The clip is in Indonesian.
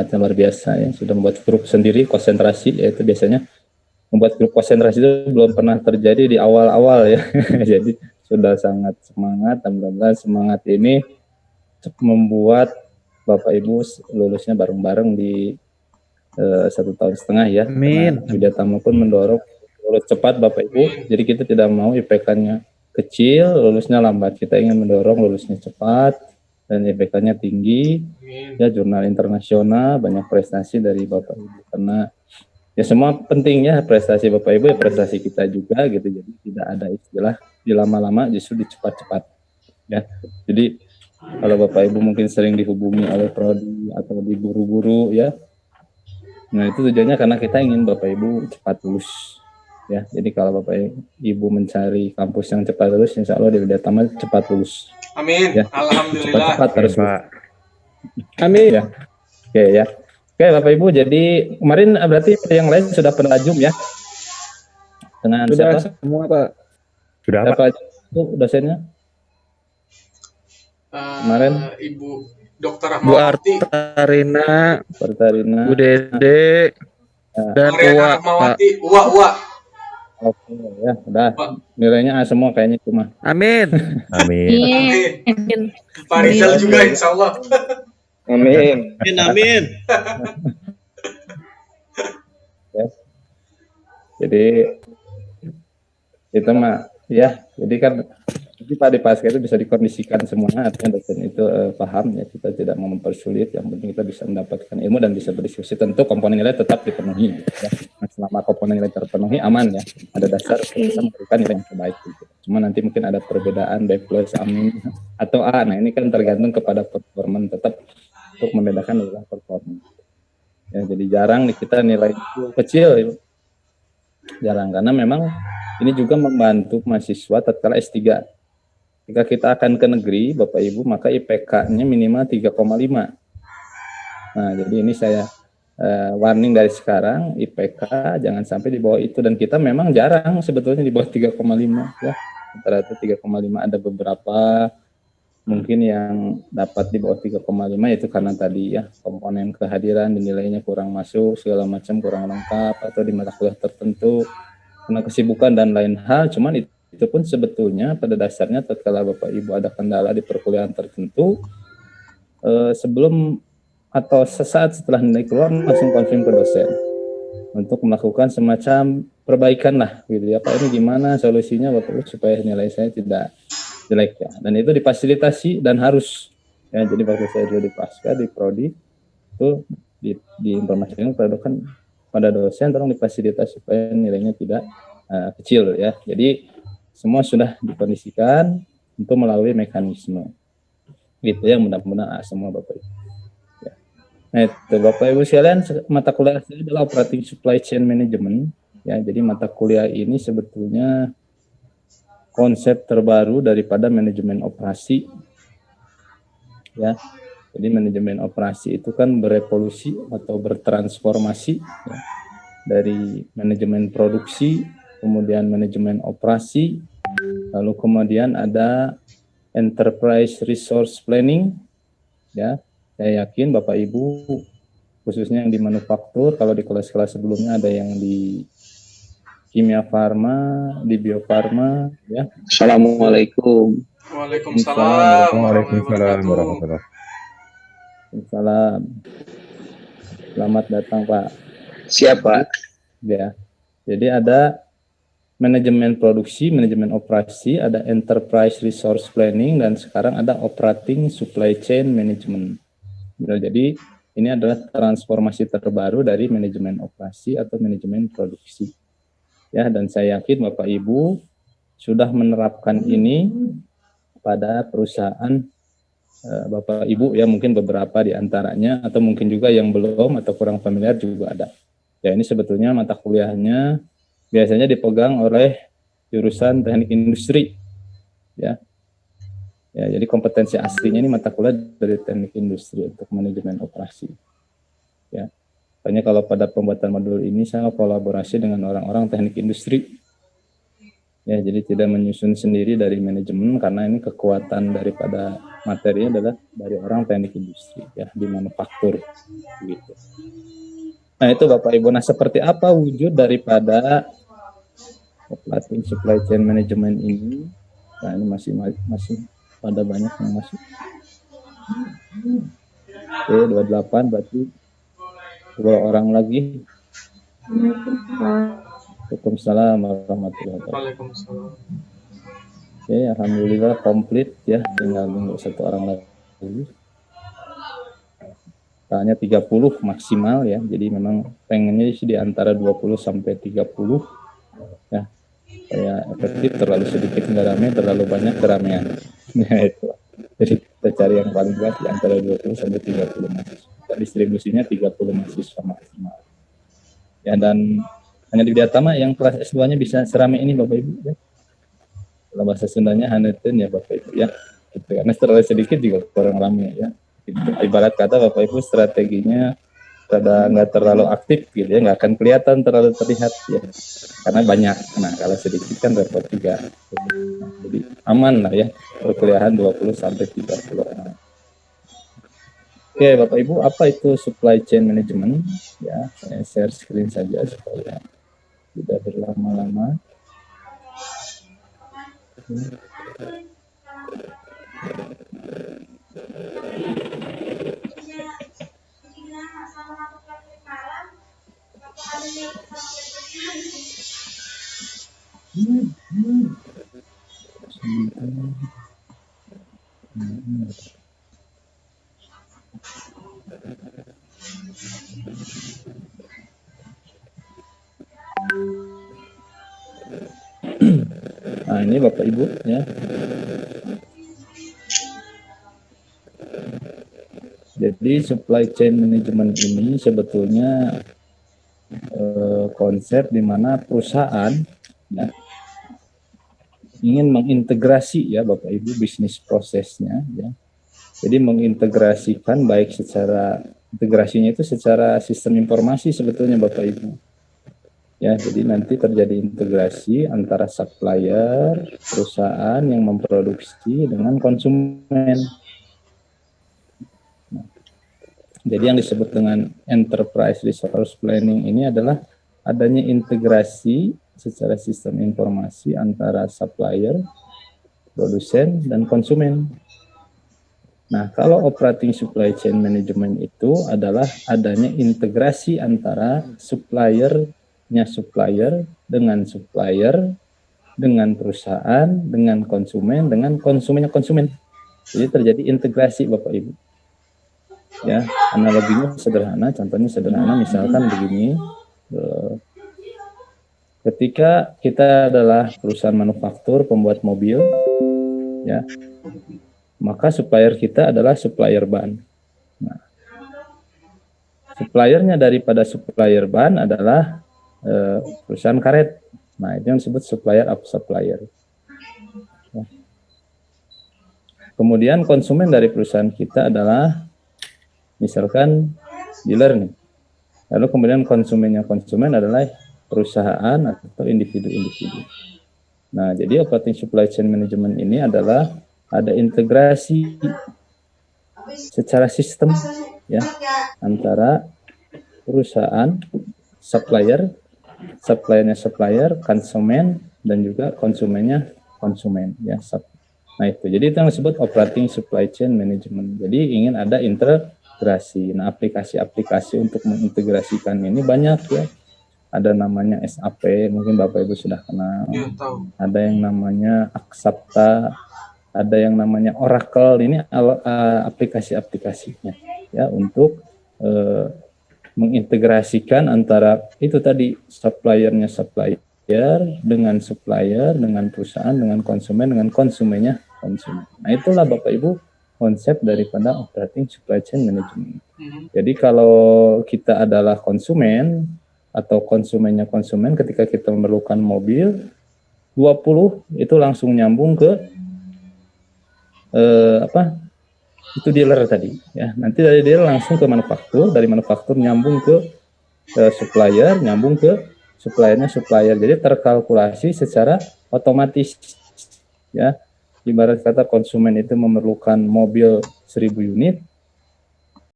semangatnya luar biasa ya, sudah membuat grup sendiri konsentrasi, yaitu biasanya membuat grup konsentrasi itu belum pernah terjadi di awal-awal ya. Jadi sudah sangat semangat, dan mudah-mudahan semangat ini membuat Bapak Ibu lulusnya bareng-bareng di 1,5 tahun ya. Karena Amin. Widya Tama pun mendorong lulus cepat Bapak Ibu. Jadi kita tidak mau IPK-nya kecil, lulusnya lambat. Kita ingin mendorong lulusnya cepat dan IPK-nya tinggi. Ya, jurnal internasional, banyak prestasi dari Bapak Ibu. Karena ya semua pentingnya prestasi Bapak Ibu ya prestasi kita juga gitu. Jadi tidak ada istilah di lama-lama, justru di cepat-cepat ya. Jadi kalau Bapak Ibu mungkin sering dihubungi oleh prodi atau diburu-buru ya, nah itu tujuannya karena kita ingin Bapak Ibu cepat lulus ya. Jadi kalau Bapak Ibu mencari kampus yang cepat lulus, insya Allah di Widya Tama cepat lulus. Amin. Ya, Alhamdulillah. cepat-cepat harus lulus. Pak. Amin. Ya. Oke ya. Oke Bapak Ibu, jadi kemarin berarti yang lain sudah pernah Zoom ya? Dengan Sudah siapa? semua Pak. Sudah Siapa Pak. itu dosennya? Kemarin Ibu Dr. Bu Rahmawati, Artarina, Pertarina. Bu Dede, dan Mariana Uwa Pak. Rahmawati, Uwa. Oke ya, udah nilainya A semua kayaknya cuma. Amin. Amin. Amin. Pak Rizal juga insya Allah. Amin. Amin. Ya. Jadi itu mah ya, jadi kan jadi Pak di Pasca itu bisa dikondisikan semuanya, artinya dosen itu paham ya, kita tidak mau mempersulit, yang penting kita bisa mendapatkan ilmu dan bisa berdiskusi. Tentu komponen nilai tetap dipenuhi ya. Nah, selama komponen nilai terpenuhi aman ya, ada dasar kita memberikan nilai yang terbaik gitu. Cuma nanti mungkin ada perbedaan B plus, amin atau A. Nah ini kan tergantung kepada performa, tetap untuk membedakan adalah performa ya. Jadi jarang kita nilai itu kecil, jarang, karena memang ini juga membantu mahasiswa tatkala S3. Jika kita akan ke negeri, Bapak Ibu, maka IPK-nya minimal 3,5. Nah, jadi ini saya warning dari sekarang, IPK jangan sampai di bawah itu. Dan kita memang jarang sebetulnya di bawah 3,5 ya. Rata-rata 3,5, ada beberapa mungkin yang dapat di bawah 3,5, yaitu karena tadi ya komponen kehadiran dan nilainya kurang masuk, segala macam kurang lengkap, atau di mata kuliah tertentu karena kesibukan dan lain hal. Cuman itu pun sebetulnya pada dasarnya tatkala Bapak Ibu ada kendala di perkuliahan tertentu, sebelum atau sesaat setelah nilai keluar langsung konfirm ke dosen untuk melakukan semacam perbaikan lah gitu ya, Pak ini gimana solusinya Bapak Ibu supaya nilai saya tidak jelek ya. Dan itu difasilitasi dan harus ya. Jadi waktu saya dulu di Pasca di prodi itu diinformasikan pada dosen tolong difasilitasi supaya nilainya tidak kecil ya. Jadi semua sudah dikondisikan untuk melalui mekanisme gitu ya, mudah-mudahan semua Bapak Ibu ya. Nah itu Bapak Ibu sekalian, mata kuliah saya adalah Operating Supply Chain Management ya. Jadi mata kuliah ini sebetulnya konsep terbaru daripada manajemen operasi ya. Jadi manajemen operasi itu kan berevolusi atau bertransformasi ya, dari manajemen produksi, kemudian manajemen operasi, lalu kemudian ada enterprise resource planning ya. Saya yakin Bapak Ibu khususnya yang di manufaktur, kalau di kelas-kelas sebelumnya ada yang di kimia farma, di bio farma ya. Assalamualaikum. Waalaikumsalam. Waalaikumsalam warahmatullahi. Salam. Selamat datang Pak. Siapa? Ya. Jadi ada manajemen produksi, manajemen operasi, ada enterprise resource planning, dan sekarang ada operating supply chain management. Jadi ini adalah transformasi terbaru dari manajemen operasi atau manajemen produksi. Ya, dan saya yakin Bapak Ibu sudah menerapkan ini pada perusahaan Bapak Ibu ya, mungkin beberapa di antaranya, atau mungkin juga yang belum atau kurang familiar juga ada. Ya ini sebetulnya mata kuliahnya biasanya dipegang oleh jurusan teknik industri ya. Ya, jadi kompetensi aslinya ini mata kuliah dari teknik industri untuk manajemen operasi. Ya. Makanya kalau pada pembuatan modul ini saya kolaborasi dengan orang-orang teknik industri. Ya, jadi tidak menyusun sendiri dari manajemen karena ini kekuatan daripada materinya adalah dari orang teknik industri ya di manufaktur gitu. Nah, itu Bapak Ibu. Nah, seperti apa wujud daripada operating supply chain management ini? Nah, ini masih pada banyak yang masuk. Oke, 28 berarti 2 orang lagi. Waalaikumsalam warahmatullahi wabarakatuh. Waalaikumsalam. Oke, alhamdulillah komplit ya, tinggal nunggu 1 orang lagi. Hanya 30 maksimal ya. Jadi memang pengennya sih di antara 20 sampai 30 ya. Supaya efektif, terlalu sedikit nggak rame, terlalu banyak keramaian. Ya itu. Jadi kita cari yang paling baik di antara 20 sampai 30 mahasiswa. Distribusinya 30 mahasiswa maksimal. Ya, dan hanya di Widyatama yang kelas S2-nya bisa serame ini Bapak Ibu ya. Kalau bahasa Sundanya haneteun ya Bapak Ibu ya. Gitu. Karena terlalu sedikit juga kurang rame ya. Gitu. Ibarat kata Bapak Ibu strateginya nggak terlalu aktif gitu ya, nggak akan kelihatan terlalu terlihat ya. Karena banyak. Nah, kalau sedikit kan repot juga. Jadi aman lah ya. Perkuliahan 20 sampai 30 orang. Oke, Bapak Ibu, apa itu supply chain management? Ya, saya share screen saja supaya tidak berlama-lama. Nah, ini Bapak Ibu ya. Jadi supply chain management ini sebetulnya konsep di mana perusahaan ya, ingin mengintegrasi ya Bapak Ibu bisnis prosesnya ya. Jadi mengintegrasikan baik secara integrasinya itu secara sistem informasi sebetulnya Bapak Ibu. Ya, jadi nanti terjadi integrasi antara supplier, perusahaan yang memproduksi dengan konsumen. Nah, jadi yang disebut dengan enterprise resource planning ini adalah adanya integrasi secara sistem informasi antara supplier, produsen, dan konsumen. Nah, kalau operating supply chain management itu adalah adanya integrasi antara supplier dengan supplier, dengan perusahaan, dengan konsumen, dengan konsumennya konsumen. Jadi terjadi integrasi Bapak Ibu. Ya, analoginya sederhana, contohnya sederhana, misalkan begini. Ketika kita adalah perusahaan manufaktur pembuat mobil, ya, maka supplier kita adalah supplier ban. Nah, suppliernya daripada supplier ban adalah perusahaan karet. Nah, itu yang disebut supplier of supplier. Ya. Kemudian konsumen dari perusahaan kita adalah misalkan dealer nih. Lalu kemudian konsumennya konsumen adalah perusahaan atau individu-individu. Nah, jadi operating supply chain management ini adalah ada integrasi secara sistem ya antara perusahaan, suppliernya supplier, konsumen, dan juga konsumennya konsumen ya. Nah, itu jadi itu yang disebut operating supply chain management. Jadi ingin ada integrasi. Nah, aplikasi-aplikasi untuk mengintegrasikan ini banyak ya. Ada namanya SAP, mungkin Bapak Ibu sudah kenal. Ya, tahu. Ada yang namanya Axapta, ada yang namanya Oracle. Ini aplikasi-aplikasinya ya untuk mengintegrasikan antara itu tadi suppliernya supplier dengan supplier, dengan perusahaan, dengan konsumen, dengan konsumennya konsumen. Nah, itulah Bapak Ibu konsep daripada operating supply chain management. Jadi kalau kita adalah konsumen atau konsumennya konsumen, ketika kita memerlukan mobil 20 itu langsung nyambung ke itu dealer tadi ya. Nanti dari dealer langsung ke manufaktur, dari manufaktur nyambung ke supplier, nyambung ke suppliernya supplier. Jadi terkalkulasi secara otomatis. Ya, ibarat kata konsumen itu memerlukan mobil 1000 unit,